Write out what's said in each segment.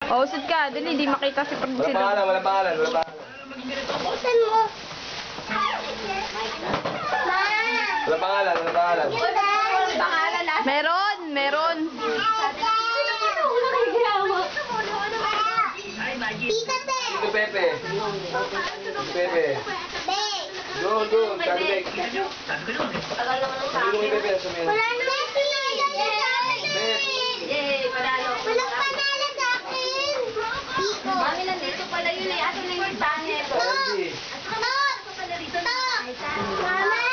Oh, sit ka. Dali, di makita si Walang Prinsido. pangalan, walang pangalan, walang pangalan. Buksan mo. Ma! Walang pangalan, walang pangalan. Walang pangalan ah. Meron, meron. Pikate! Ito Pepe. Ito Pepe. Be! Doon, sabi Beck. Tagal naman ng Sabi ko yung Pepe, sabi mo. Wala naman si Beck. Yay, panalo. Walang panalo sa akin. Piko. Mami, nandito pala yun eh. Ato na yung listahan nito. Andy. Ito pala dito. Mama!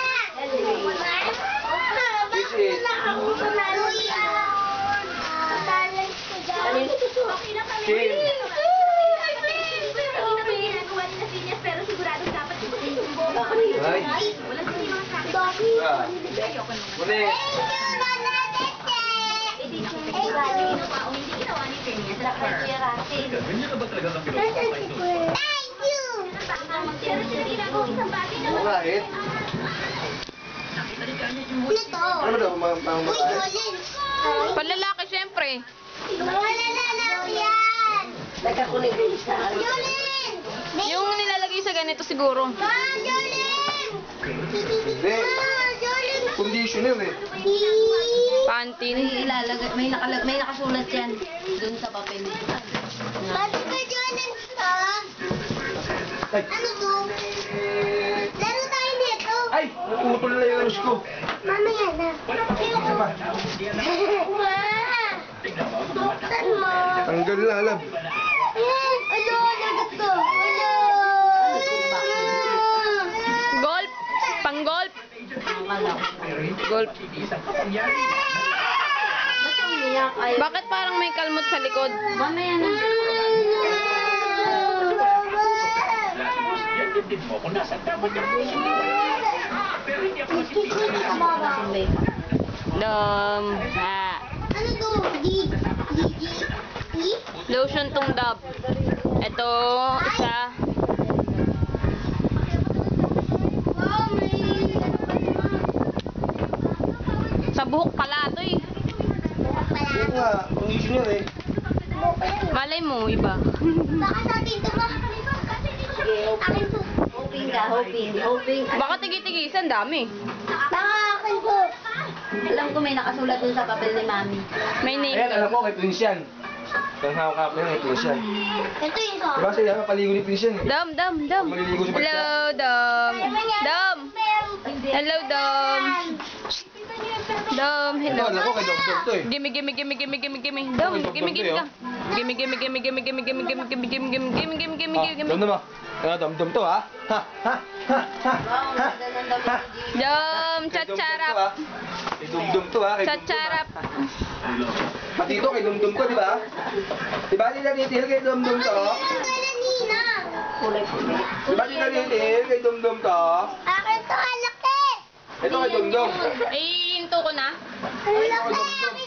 This is. Kim. Ay. Ah. Muli. Bakit? Ano daw, mga babae? Panlalaki, syempre. Yung nilalagay sa ganito siguro. Hindi. Conditioner eh. Pantin. Ilalagay, may nakasulat yan doon sa papel. Bakit ka Jordan ka? Ay. Ano to? Laro tayo dito. Ay! Naputol na yung anus ko. Mamaya na. Isa pa. Buksan mo. Tanggal na, alam. Ayan. Ano? Lagot ko. Ano? Golf. Pang-golf. Golf. Ba't yung umiyak? Ay, Bakit parang may kalmot sa likod? mamaya na. Ah. Ano to? G? Lotion tong Dove. Ito, isa. Wow, may... Sa buhok pala ito eh. Oo nga, conditioner eh. Malay mo, iba. Baka sa atin to ba? Akin to. Hoping ka, hoping. Baka tigi-tigisan, dami. Baka akin to. Alam ko may nakasulat doon sa papel ni Mami. May name. Ayan, alam ko, kay Prince yan. Kang hawak ko yan, kay Prince yan. Ito yung sa Diba siya, paligo ni Prince yan eh. Dom. Maliligo sa Hello, Dom. Dom. Hello, Dom. Dom, Ito, hello. alam ko, kay Dom to eh. Gimme. Dom, gimme ka. Gimme. Dom na ba? Dom to ha? Ha? Wow, ganda ng damit. Dom, Kay Dom chacharap. to, ha? Kay Dum to ha? Kay Dum Chacharap. Pati ito, kay Dum to, di ba? Di ba nila titil kay Dum to? Nina. Kulay-kulay. Di ba nila titil kay Dum to? Akin to, kalaki. Ito kay Dum. Eh, hinto ko na. Kalaki, akin